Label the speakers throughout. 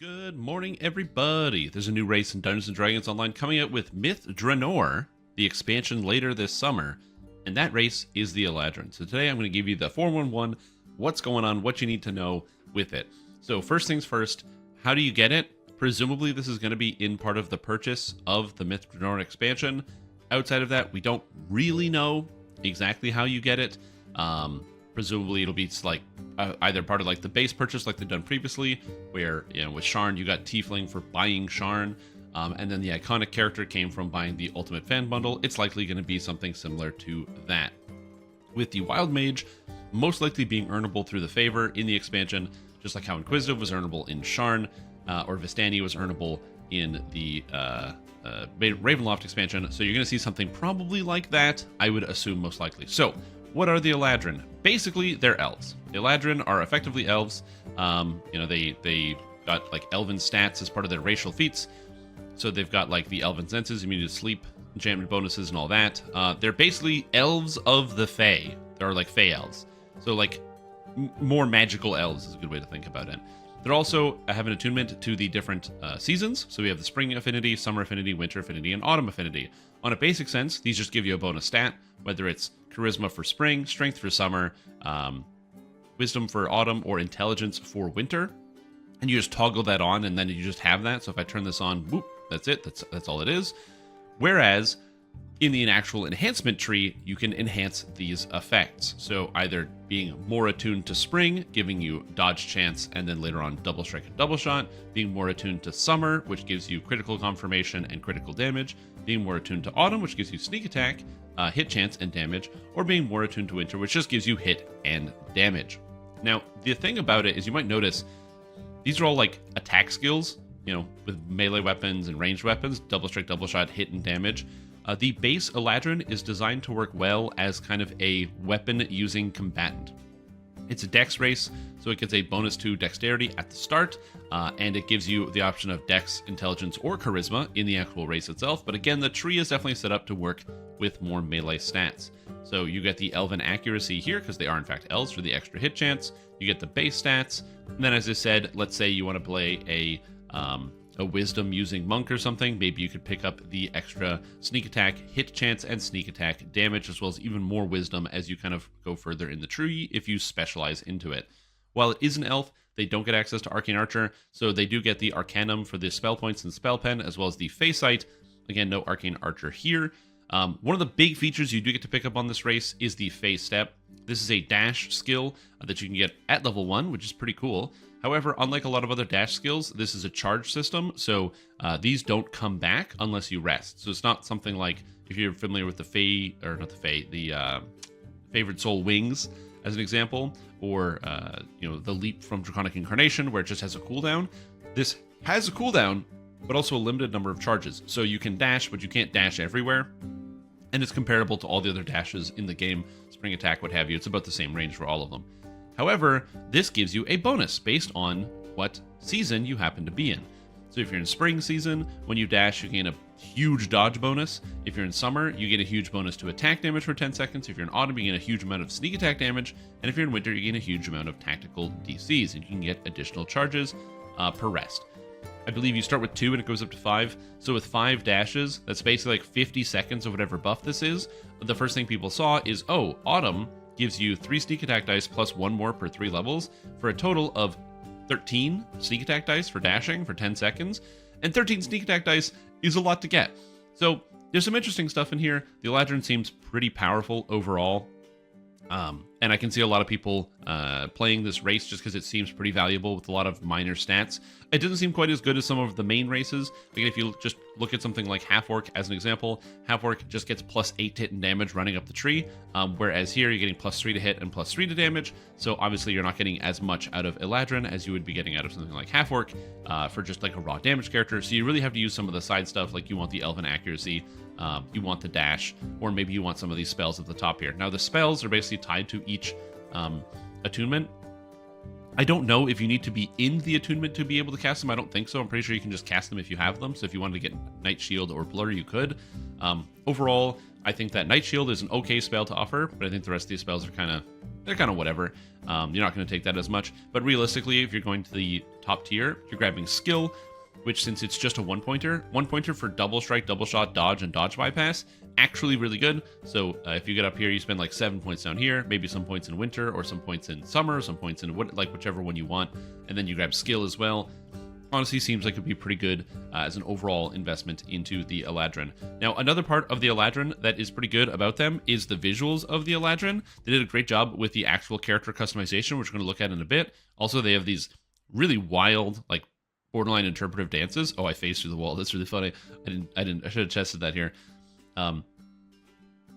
Speaker 1: Good morning, everybody. There's a new race in Dungeons & Dragons Online coming out with Myth Drannor, the expansion later this summer, and that race is the Eladrin. So today I'm going to give you the 411, what's going on, what you need to know with it. So first things first, how do you get it? Presumably this is going to be in part of the purchase of the Myth Drannor expansion. Outside of that, we don't really know exactly how you get it. Presumably it'll be like either part of like the base purchase like they've done previously, where with Sharn you got Tiefling for buying Sharn, and then the iconic character came from buying the Ultimate Fan Bundle. It's likely going to be something similar to that. With the Wild Mage most likely being earnable through the favor in the expansion, just like how Inquisitive was earnable in Sharn, or Vistani was earnable in the Ravenloft expansion. So you're going to see something probably like that, I would assume most likely. So what are the Eladrin? Basically, they're elves. The Eladrin are effectively elves. They got like elven stats as part of their racial feats. So they've got like the elven senses, immunity to sleep, enchantment bonuses, and all that. They're basically elves of the Fae. They're like Fae elves. So like more magical elves is a good way to think about it. They're also have an attunement to the different seasons. So we have the spring affinity, summer affinity, winter affinity, and autumn affinity. On a basic sense, these just give you a bonus stat, whether it's charisma for spring, strength for summer, wisdom for autumn, or intelligence for winter. And you just toggle that on, and then you just have that. So if I turn this on, whoop, that's it. That's all it is. Whereas in the actual enhancement tree, you can enhance these effects. So either being more attuned to spring, giving you dodge chance, and then later on double strike and double shot, being more attuned to summer, which gives you critical confirmation and critical damage, being more attuned to autumn, which gives you sneak attack, hit chance and damage, or being more attuned to winter, which just gives you hit and damage. Now, the thing about it is you might notice these are all like attack skills, with melee weapons and ranged weapons, double strike, double shot, hit and damage. The base Eladrin is designed to work well as kind of a weapon-using combatant. It's a dex race, so it gets a bonus to dexterity at the start, and it gives you the option of dex, intelligence, or charisma in the actual race itself. But again, the tree is definitely set up to work with more melee stats. So you get the elven accuracy here, because they are in fact elves, for the extra hit chance. You get the base stats, and then as I said, let's say you want to play a wisdom using monk or something, maybe you could pick up the extra sneak attack, hit chance, and sneak attack damage, as well as even more wisdom as you kind of go further in the tree if you specialize into it. While it is an elf, they don't get access to Arcane Archer, so they do get the Arcanum for the spell points and spell pen, as well as the Fey Sight. Again, no Arcane Archer here. One of the big features you do get to pick up on this race is the Fey Step. This is a dash skill that you can get at level 1, which is pretty cool. However, unlike a lot of other dash skills, this is a charge system, so these don't come back unless you rest. So it's not something like, if you're familiar with the Favored Soul Wings, as an example, or the Leap from Draconic Incarnation, where it just has a cooldown. This has a cooldown, but also a limited number of charges. So you can dash, but you can't dash everywhere. And it's comparable to all the other dashes in the game, Spring Attack, what have you. It's about the same range for all of them. However, this gives you a bonus based on what season you happen to be in. So if you're in spring season, when you dash, you gain a huge dodge bonus. If you're in summer, you get a huge bonus to attack damage for 10 seconds. If you're in autumn, you gain a huge amount of sneak attack damage. And if you're in winter, you gain a huge amount of tactical DCs, and you can get additional charges per rest. I believe you start with 2 and it goes up to 5. So with 5 dashes, that's basically like 50 seconds of whatever buff this is. The first thing people saw is, oh, autumn gives you 3 sneak attack dice plus 1 more per 3 levels for a total of 13 sneak attack dice for dashing for 10 seconds. And 13 sneak attack dice is a lot to get. So there's some interesting stuff in here. The Eladrin seems pretty powerful overall. And I can see a lot of people playing this race just because it seems pretty valuable with a lot of minor stats. It doesn't seem quite as good as some of the main races. Again, if you just look at something like Half-Orc as an example, Half-Orc just gets plus 8 to hit and damage running up the tree, whereas here you're getting plus 3 to hit and plus 3 to damage. So obviously you're not getting as much out of Eladrin as you would be getting out of something like Half-Orc for just like a raw damage character. So you really have to use some of the side stuff, like you want the elven accuracy, you want the dash, or maybe you want some of these spells at the top here. Now the spells are basically tied to each attunement. I don't know if you need to be in the attunement to be able to cast them. I don't think so. I'm pretty sure you can just cast them if you have them. So if you wanted to get Night Shield or Blur, you could. Overall, I think that Night Shield is an okay spell to offer, but I think the rest of these spells are kind of whatever. You're not going to take that as much. But realistically, if you're going to the top tier, you're grabbing Skill, which since it's just a one-pointer for double strike, double shot, dodge, and dodge bypass, actually really good. So if you get up here, you spend like 7 points down here, maybe some points in winter, or some points in summer, some points in whichever one you want, and then you grab Skill as well. Honestly, seems like it'd be pretty good as an overall investment into the Eladrin. Now, another part of the Eladrin that is pretty good about them is the visuals of the Eladrin. They did a great job with the actual character customization, which we're going to look at in a bit. Also, they have these really wild, like, borderline interpretive dances. Oh, I phased through the wall. That's really funny. I should have tested that here.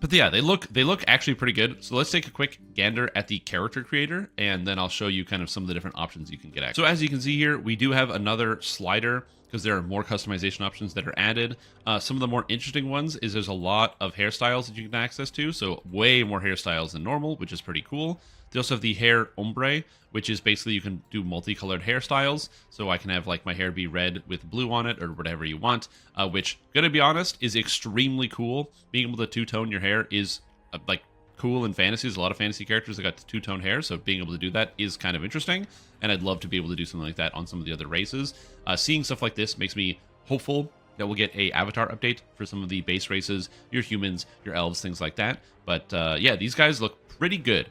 Speaker 1: But yeah, they look actually pretty good. So let's take a quick gander at the character creator, and then I'll show you kind of some of the different options you can get at. So as you can see here, we do have another slider because there are more customization options that are added. Some of the more interesting ones is there's a lot of hairstyles that you can access to. So way more hairstyles than normal, which is pretty cool. They also have the hair ombre, which is basically you can do multicolored hairstyles. So I can have like my hair be red with blue on it or whatever you want, which, gonna be honest, is extremely cool. Being able to two-tone your hair is like cool in fantasy. There's a lot of fantasy characters that got two-tone hair, so being able to do that is kind of interesting. And I'd love to be able to do something like that on some of the other races. Seeing stuff like this makes me hopeful that we'll get a avatar update for some of the base races, your humans, your elves, things like that. But yeah, these guys look pretty good.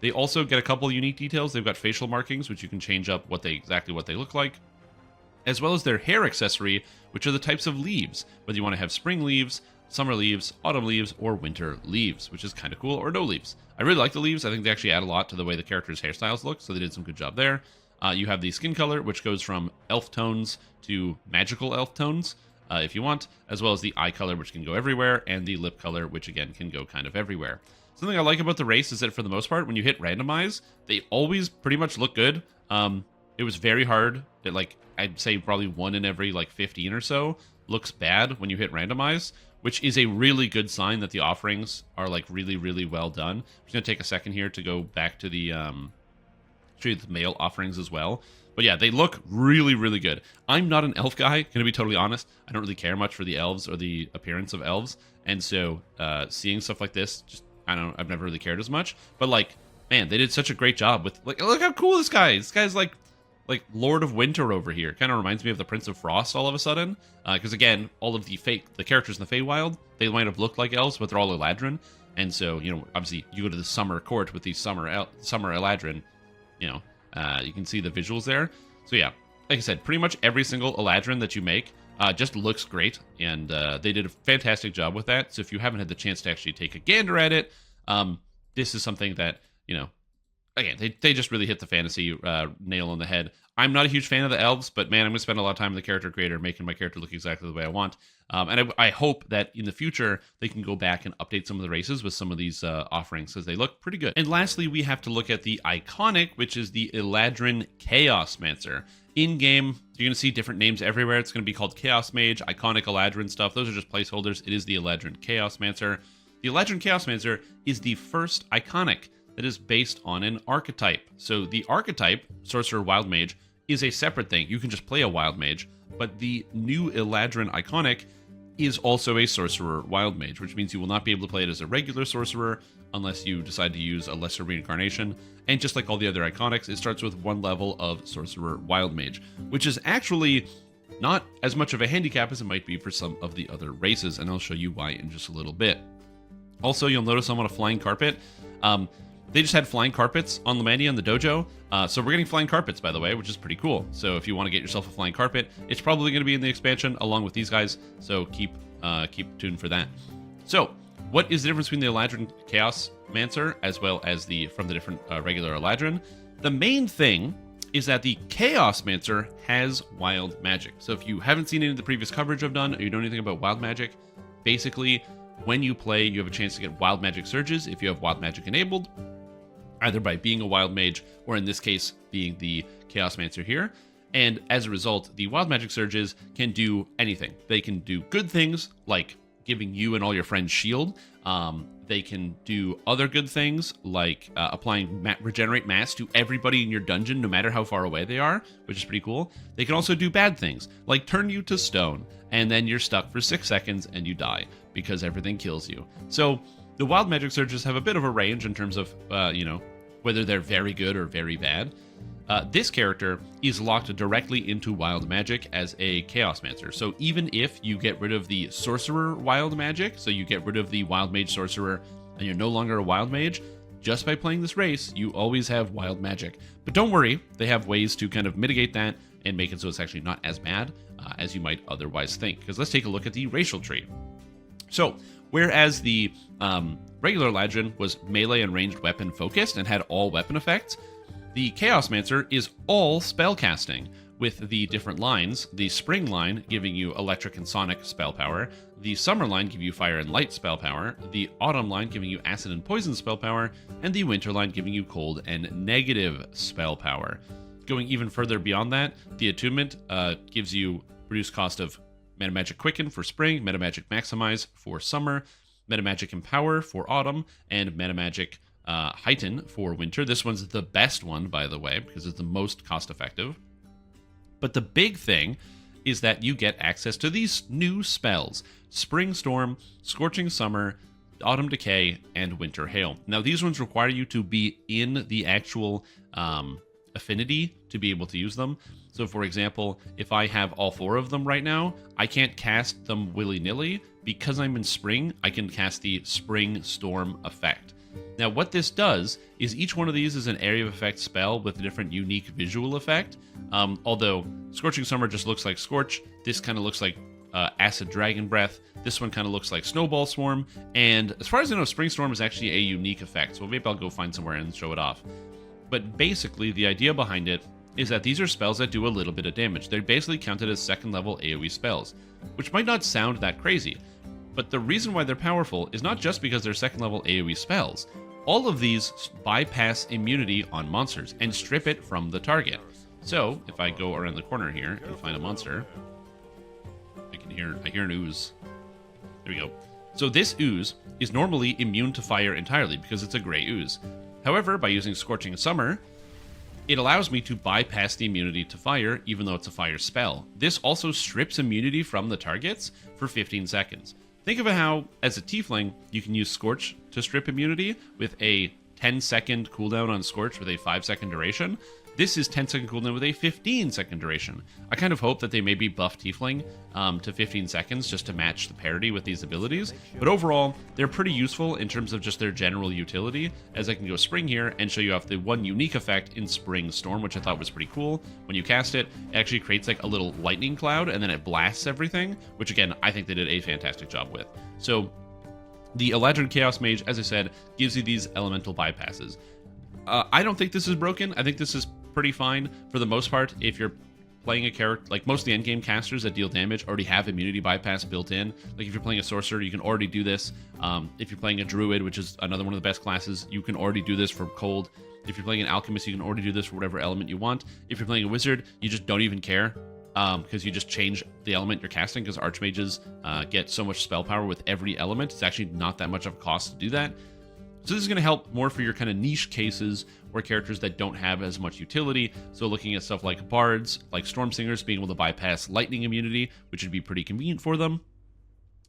Speaker 1: They also get a couple unique details. They've got facial markings, which you can change up exactly what they look like, as well as their hair accessory, which are the types of leaves, whether you want to have spring leaves, summer leaves, autumn leaves, or winter leaves, which is kind of cool, or no leaves. I really like the leaves. I think they actually add a lot to the way the characters' hairstyles look, so they did some good job there. You have the skin color, which goes from elf tones to magical elf tones, if you want, as well as the eye color, which can go everywhere, and the lip color, which again can go kind of everywhere. Something I like about the race is that for the most part, when you hit randomize, they always pretty much look good. It was very hard. Like, I'd say probably 1 in every like 15 or so looks bad when you hit randomize, which is a really good sign that the offerings are like really, really well done. I'm just gonna take a second here to go back to the show you the male offerings as well. But yeah, they look really, really good. I'm not an elf guy, gonna be totally honest. I don't really care much for the elves or the appearance of elves, and so seeing stuff like this, just I've never really cared as much. But like, man, they did such a great job with like, look how cool this guy is. This guy's like Lord of Winter over here. Kind of reminds me of the Prince of Frost all of a sudden. Because again, all of the characters in the Feywild, they might have looked like elves, but they're all Eladrin. And so, you know, obviously you go to the summer court with the summer Eladrin, you know, you can see the visuals there. So yeah, like I said, pretty much every single Eladrin that you make just looks great, and they did a fantastic job with that. So if you haven't had the chance to actually take a gander at it, this is something that, you know, again, they just really hit the fantasy nail on the head. I'm not a huge fan of the elves, but man, I'm going to spend a lot of time in the character creator making my character look exactly the way I want. And I hope that in the future, they can go back and update some of the races with some of these offerings, because they look pretty good. And lastly, we have to look at the iconic, which is the Eladrin Chaos Mancer. In-game, you're going to see different names everywhere. It's going to be called Chaos Mage, Iconic Eladrin stuff. Those are just placeholders. It is the Eladrin Chaos Mancer. The Eladrin Chaos Mancer is the first iconic that is based on an archetype. So the archetype, Sorcerer Wild Mage, is a separate thing. You can just play a Wild Mage, but the new Eladrin Iconic is also a Sorcerer Wild Mage, which means you will not be able to play it as a regular Sorcerer unless you decide to use a lesser reincarnation. And just like all the other Iconics, it starts with 1 level of Sorcerer Wild Mage, which is actually not as much of a handicap as it might be for some of the other races, and I'll show you why in just a little bit. Also, you'll notice I'm on a flying carpet. They just had flying carpets on Lamandia in the dojo. So we're getting flying carpets, by the way, which is pretty cool. So if you want to get yourself a flying carpet, it's probably going to be in the expansion along with these guys. So keep tuned for that. So what is the difference between the Eladrin Chaos Mancer as well as from the different regular Eladrin? The main thing is that the Chaos Mancer has wild magic. So if you haven't seen any of the previous coverage I've done, or you know anything about wild magic, basically when you play, you have a chance to get wild magic surges if you have wild magic enabled, either by being a wild mage or in this case being the Chaos Mancer here. And as a result, the wild magic surges can do anything. They can do good things like giving you and all your friends shield. They can do other good things like applying regenerate mass to everybody in your dungeon, no matter how far away they are, which is pretty cool. They can also do bad things like turn you to stone, and then you're stuck for 6 seconds and you die because everything kills you. So the wild magic surges have a bit of a range in terms of, whether they're very good or very bad. This character is locked directly into wild magic as a Chaos Mancer. So even if you get rid of the sorcerer wild magic, so you get rid of the wild mage sorcerer and you're no longer a wild mage, just by playing this race, you always have wild magic. But don't worry, they have ways to kind of mitigate that and make it so it's actually not as bad as you might otherwise think. Because let's take a look at the racial tree. So, whereas the regular Eladrin was melee and ranged weapon focused and had all weapon effects, the Chaos Mancer is all spellcasting, with the different lines, the Spring line giving you electric and sonic spell power, the Summer line giving you fire and light spell power, the Autumn line giving you acid and poison spell power, and the Winter line giving you cold and negative spell power. Going even further beyond that, the Attunement gives you reduced cost of Metamagic Quicken for Spring, Metamagic Maximize for Summer, Metamagic Empower for Autumn, and Metamagic Heighten for Winter. This one's the best one, by the way, because it's the most cost effective. But the big thing is that you get access to these new spells: Spring Storm, Scorching Summer, Autumn Decay, and Winter Hail. Now, these ones require you to be in the actual affinity to be able to use them. So, for example, if I have all 4 of them right now, I can't cast them willy-nilly. Because I'm in Spring, I can cast the Spring Storm effect. Now, what this does is each one of these is an area of effect spell with a different unique visual effect. Although Scorching Summer just looks like Scorch, this kind of looks like Acid Dragon Breath, this one kind of looks like Snowball Swarm, and as far as I know, Spring Storm is actually a unique effect, so maybe I'll go find somewhere and show it off. But basically, the idea behind it is that these are spells that do a little bit of damage. They're basically counted as second level AoE spells, which might not sound that crazy. But the reason why they're powerful is not just because they're second level AoE spells. All of these bypass immunity on monsters and strip it from the target. So, if I go around the corner here and find a monster, I hear an ooze. There we go. So this ooze is normally immune to fire entirely because it's a gray ooze. However, by using Scorching Summer, it allows me to bypass the immunity to fire, even though it's a fire spell. This also strips immunity from the targets for 15 seconds. Think of it how, as a tiefling, you can use Scorch to strip immunity with a 10-second cooldown on Scorch with a 5-second duration. This is 10-second cooldown with a 15-second duration. I kind of hope that they maybe buff Tiefling to 15 seconds just to match the parity with these abilities. But overall, they're pretty useful in terms of just their general utility, as I can go Spring here and show you off the one unique effect in Spring Storm, which I thought was pretty cool. When you cast it, it actually creates like a little lightning cloud, and then it blasts everything, which again, I think they did a fantastic job with. So the Eladrin Chaos Mage, as I said, gives you these elemental bypasses. I don't think this is broken. I think this is pretty fine for the most part. If you're playing a character, like most of the endgame casters that deal damage already have immunity bypass built in. Like if you're playing a sorcerer, you can already do this. If you're playing a druid, which is another one of the best classes, you can already do this for cold. If you're playing an alchemist, you can already do this for whatever element you want. If you're playing a wizard, you just don't even care, because you just change the element you're casting, because archmages get so much spell power with every element. It's actually not that much of a cost to do that. So this is going to help more for your kind of niche cases or characters that don't have as much utility. So looking at stuff like bards, like storm singers, being able to bypass lightning immunity, which would be pretty convenient for them.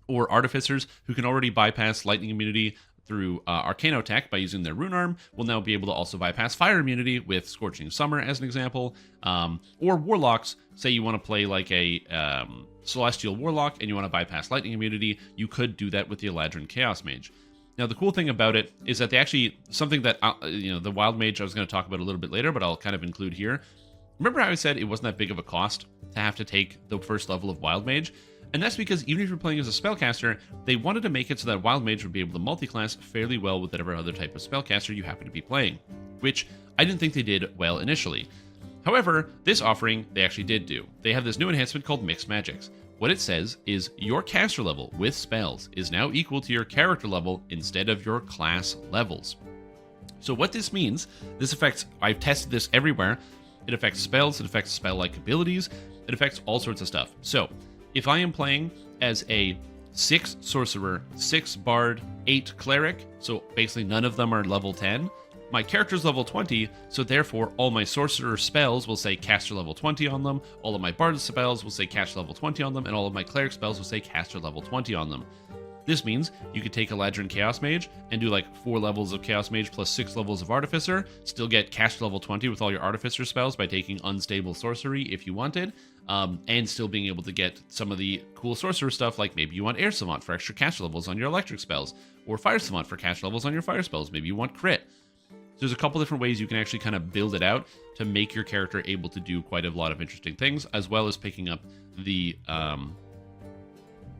Speaker 1: Or artificers who can already bypass lightning immunity through Arcano Tech by using their rune arm, will now be able to also bypass fire immunity with Scorching Summer as an example. Or warlocks, say you want to play like a celestial warlock and you want to bypass lightning immunity, you could do that with the Eladrin Chaos Mage. Now, the cool thing about it is that they actually, something that, the Wild Mage I was going to talk about a little bit later, but I'll kind of include here. Remember how I said it wasn't that big of a cost to have to take the first level of Wild Mage? And that's because even if you're playing as a spellcaster, they wanted to make it so that Wild Mage would be able to multi-class fairly well with whatever other type of spellcaster you happen to be playing, which I didn't think they did well initially. However, this offering, they actually did do. They have this new enhancement called Mixed Magics. What it says is your caster level with spells is now equal to your character level instead of your class levels. So what this means, this affects, I've tested this everywhere, it affects spells, it affects spell-like abilities, it affects all sorts of stuff. So if I am playing as a 6 sorcerer, 6 bard, 8 cleric, so basically none of them are level 10. My character's level 20, so therefore all my sorcerer spells will say caster level 20 on them, all of my bard spells will say caster level 20 on them, and all of my cleric spells will say caster level 20 on them. This means you could take Eladrin Chaos Mage and do like 4 levels of Chaos Mage plus 6 levels of Artificer, still get caster level 20 with all your Artificer spells by taking Unstable Sorcery if you wanted, and still being able to get some of the cool sorcerer stuff, like maybe you want Air Savant for extra caster levels on your electric spells, or Fire Savant for caster levels on your fire spells, maybe you want crit. So there's a couple different ways you can actually kind of build it out to make your character able to do quite a lot of interesting things, as well as picking up the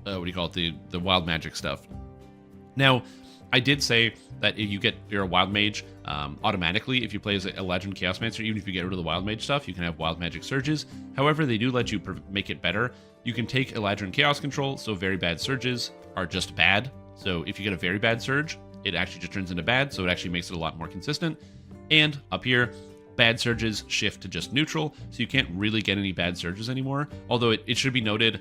Speaker 1: the wild magic stuff. Now, I did say that if you get your wild mage automatically, if you play as a Eladrin Chaos Mancer, even if you get rid of the wild mage stuff, you can have wild magic surges. However, they do let you make it better. You can take Eladrin Chaos Control, so very bad surges are just bad. So if you get a very bad surge, it actually just turns into bad, so it actually makes it a lot more consistent. And up here, bad surges shift to just neutral, so you can't really get any bad surges anymore. Although it should be noted,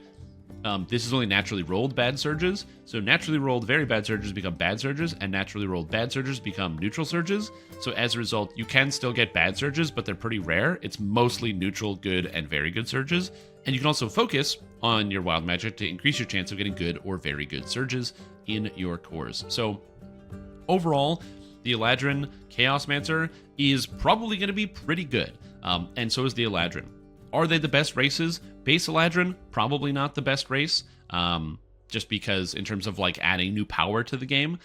Speaker 1: this is only naturally rolled bad surges, so naturally rolled very bad surges become bad surges, and naturally rolled bad surges become neutral surges. So as a result, you can still get bad surges, but they're pretty rare. It's mostly neutral, good, and very good surges. And you can also focus on your wild magic to increase your chance of getting good or very good surges in your cores. So overall, the Eladrin Chaos Mancer is probably going to be pretty good, and so is the Eladrin. Are they the best races? Base Eladrin, probably not the best race, just because in terms of like adding new power to the game,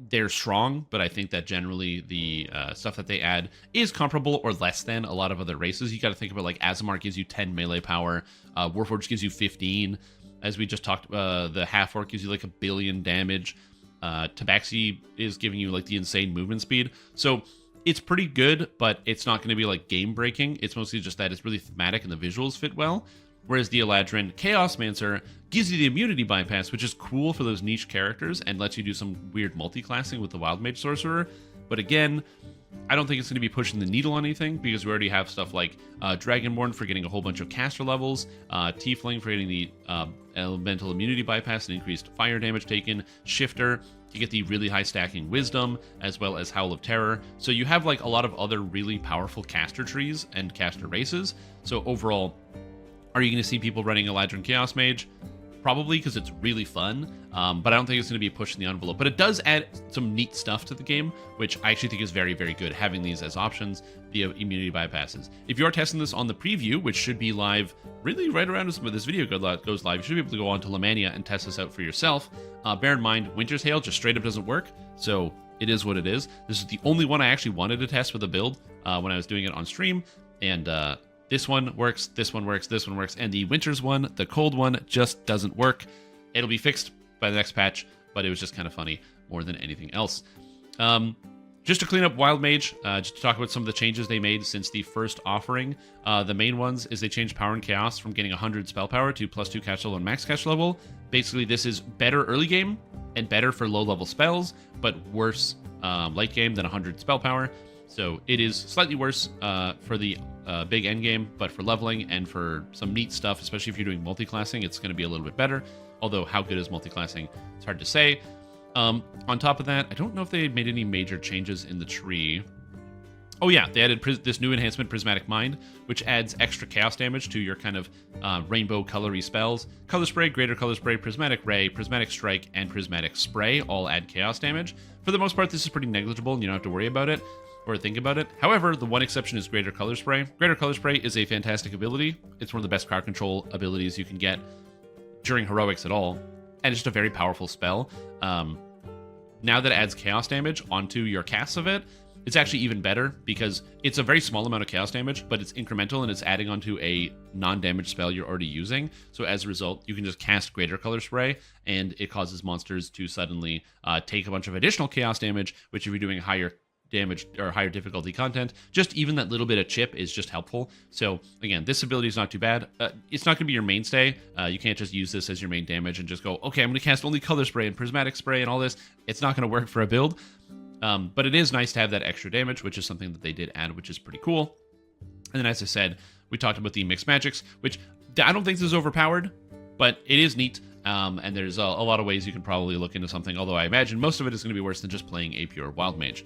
Speaker 1: they're strong, but I think that generally the stuff that they add is comparable or less than a lot of other races. You got to think about like Aasimar gives you 10 melee power, Warforged gives you 15, as we just talked, the Half-Orc gives you like 1 billion damage, Tabaxi is giving you like the insane movement speed. So it's pretty good, but it's not going to be like game breaking. It's mostly just that it's really thematic and the visuals fit well. Whereas the Eladrin Chaos Mancer gives you the immunity bypass, which is cool for those niche characters and lets you do some weird multi-classing with the Wild Mage Sorcerer. But again, I don't think it's going to be pushing the needle on anything, because we already have stuff like Dragonborn for getting a whole bunch of caster levels, Tiefling for getting the elemental immunity bypass and increased fire damage taken, Shifter to get the really high stacking wisdom, as well as Howl of Terror. So you have like a lot of other really powerful caster trees and caster races. So overall, are you going to see people running Eladrin Chaos Mage? Probably, because it's really fun, but I don't think it's going to be pushing the envelope. But it does add some neat stuff to the game, which I actually think is very, very good, having these as options via immunity bypasses. If you are testing this on the preview, which should be live really right around as this video goes live, you should be able to go on to Lamania and test this out for yourself. Bear in mind, Winter's Hail just straight up doesn't work, so it is what it is. This is the only one I actually wanted to test with a build when I was doing it on stream, and this one works, this one works, this one works, and the Winter's one, the cold one, just doesn't work. It'll be fixed by the next patch, but it was just kind of funny more than anything else. Just to clean up Wild Mage, just to talk about some of the changes they made since the first offering. The main ones is they changed Power and Chaos from getting 100 spell power to +2 caster level and max caster level. Basically, this is better early game and better for low-level spells, but worse late game than 100 spell power. So it is slightly worse for the big end game, but for leveling and for some neat stuff, especially if you're doing multiclassing, it's going to be a little bit better. Although how good is multiclassing, it's hard to say. On top of that, I don't know if they made any major changes in the tree. Oh yeah, they added this new enhancement, Prismatic Mind, which adds extra chaos damage to your kind of rainbow colory spells. Color Spray, Greater Color Spray, Prismatic Ray, Prismatic Strike, and Prismatic Spray all add chaos damage. For the most part, this is pretty negligible, and you don't have to worry about it or think about it. However, the one exception is Greater Color Spray. Greater Color Spray is a fantastic ability. It's one of the best crowd control abilities you can get during heroics at all, and it's just a very powerful spell. Now that it adds chaos damage onto your casts of it, it's actually even better, because it's a very small amount of chaos damage, but it's incremental and it's adding onto a non-damage spell you're already using. So as a result, you can just cast Greater Color Spray, and it causes monsters to suddenly take a bunch of additional chaos damage, which if you're doing higher damage or higher difficulty content, just even that little bit of chip is just helpful. So again, this ability is not too bad. It's not going to be your mainstay. You can't just use this as your main damage and just go, okay, I'm going to cast only Color Spray and Prismatic Spray and all this. It's not going to work for a build. But it is nice to have that extra damage, which is something that they did add, which is pretty cool. And then, as I said, we talked about the mixed magics, which I don't think this is overpowered, but it is neat. And there's a lot of ways you can probably look into something, although I imagine most of it is going to be worse than just playing a pure Wild Mage.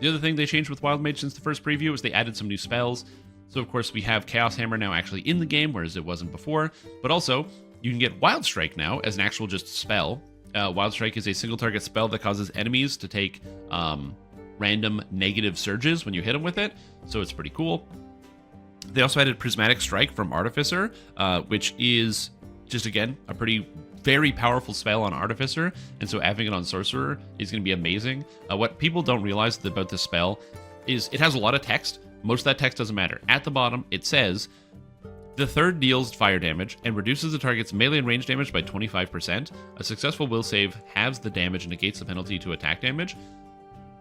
Speaker 1: The other thing they changed with Wild Mage since the first preview is they added some new spells. So, of course, we have Chaos Hammer now actually in the game, whereas it wasn't before. But also, you can get Wild Strike now as an actual just spell. Wild Strike is a single target spell that causes enemies to take random negative surges when you hit them with it. So it's pretty cool. They also added Prismatic Strike from Artificer, which is just, again, a very powerful spell on Artificer, and so having it on Sorcerer is going to be amazing. What people don't realize about this spell is it has a lot of text. Most of that text doesn't matter. At the bottom, it says, the third deals fire damage and reduces the target's melee and range damage by 25%. A successful will save halves the damage and negates the penalty to attack damage.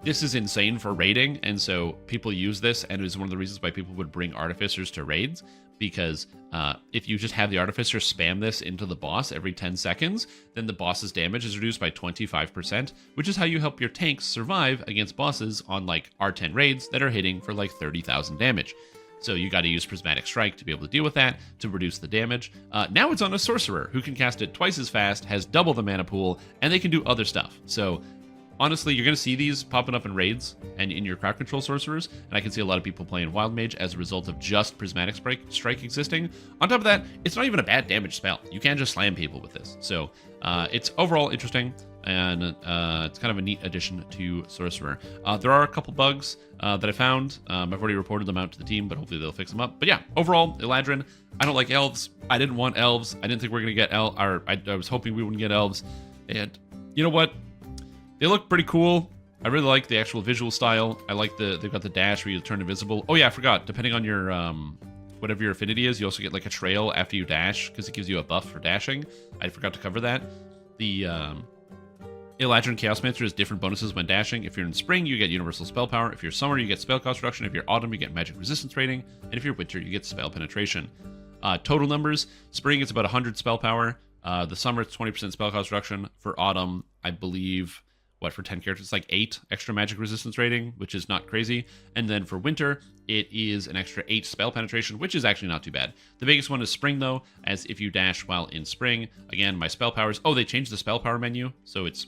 Speaker 1: This is insane for raiding, and so people use this, and it is one of the reasons why people would bring Artificers to raids, because if you just have the Artificer spam this into the boss every 10 seconds, then the boss's damage is reduced by 25%, which is how you help your tanks survive against bosses on like R10 raids that are hitting for like 30,000 damage. So you got to use Prismatic Strike to be able to deal with that, to reduce the damage. Now it's on a Sorcerer, who can cast it twice as fast, has double the mana pool, and they can do other stuff. So honestly, you're going to see these popping up in raids and in your crowd control sorcerers, and I can see a lot of people playing Wild Mage as a result of just Prismatic Strike existing. On top of that, it's not even a bad damage spell. You can just slam people with this. So it's overall interesting, and it's kind of a neat addition to Sorcerer. There are a couple bugs that I found. I've already reported them out to the team, but hopefully they'll fix them up. But yeah, overall, Eladrin, I don't like elves. I didn't want elves. I didn't think we were going to get elves, or I was hoping we wouldn't get elves. And you know what? They look pretty cool. I really like the actual visual style. I like they've got the dash where you turn invisible. Oh yeah, I forgot. Depending on your whatever your affinity is, you also get like a trail after you dash because it gives you a buff for dashing. I forgot to cover that. The Eladrin Chaos Mancer has different bonuses when dashing. If you're in spring, you get universal spell power. If you're summer, you get spell cost reduction. If you're autumn, you get magic resistance rating. And if you're winter, you get spell penetration. Total numbers: spring, it's about 100 spell power. The summer, it's 20% spell cost reduction. For autumn, I believe, for 10 characters, it's like 8 extra magic resistance rating, which is not crazy. And then for winter, it is an extra 8 spell penetration, which is actually not too bad. The biggest one is spring, though, as if you dash while in spring. Again, my spell powers. Oh, they changed the spell power menu, so it's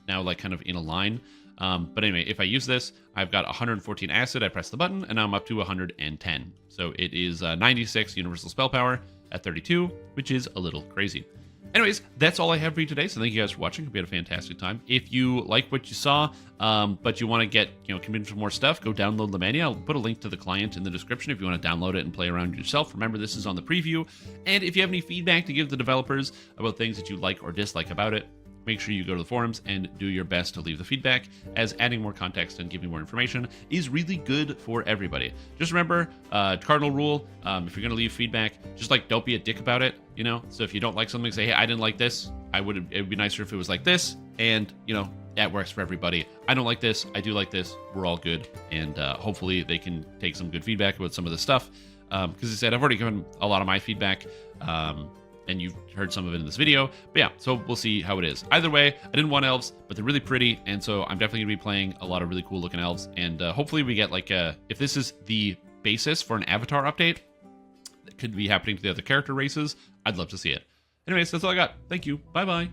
Speaker 1: now like kind of in a line. But anyway, if I use this, I've got 114 acid. I press the button, and now I'm up to 110. So it is 96 universal spell power at 32, which is a little crazy. Anyways, that's all I have for you today, so thank you guys for watching. Hope you had a fantastic time. If you like what you saw, but you want to get, committed for more stuff, go download Lemania. I'll put a link to the client in the description if you want to download it and play around yourself. Remember, this is on the preview, and if you have any feedback to give the developers about things that you like or dislike about it, make sure you go to the forums and do your best to leave the feedback, as adding more context and giving more information is really good for everybody. Just remember, cardinal rule, if you're going to leave feedback, just don't be a dick about it, So if you don't like something, say, hey, I didn't like this. It would be nicer if it was like this, and, that works for everybody. I don't like this. I do like this. We're all good, and hopefully they can take some good feedback about some of this stuff, because as I said, I've already given a lot of my feedback, and you've heard some of it in this video. But yeah, so we'll see how it is. Either way, I didn't want elves, but they're really pretty, and so I'm definitely going to be playing a lot of really cool looking elves, and hopefully we get if this is the basis for an avatar update that could be happening to the other character races, I'd love to see it. Anyways, that's all I got. Thank you. Bye-bye.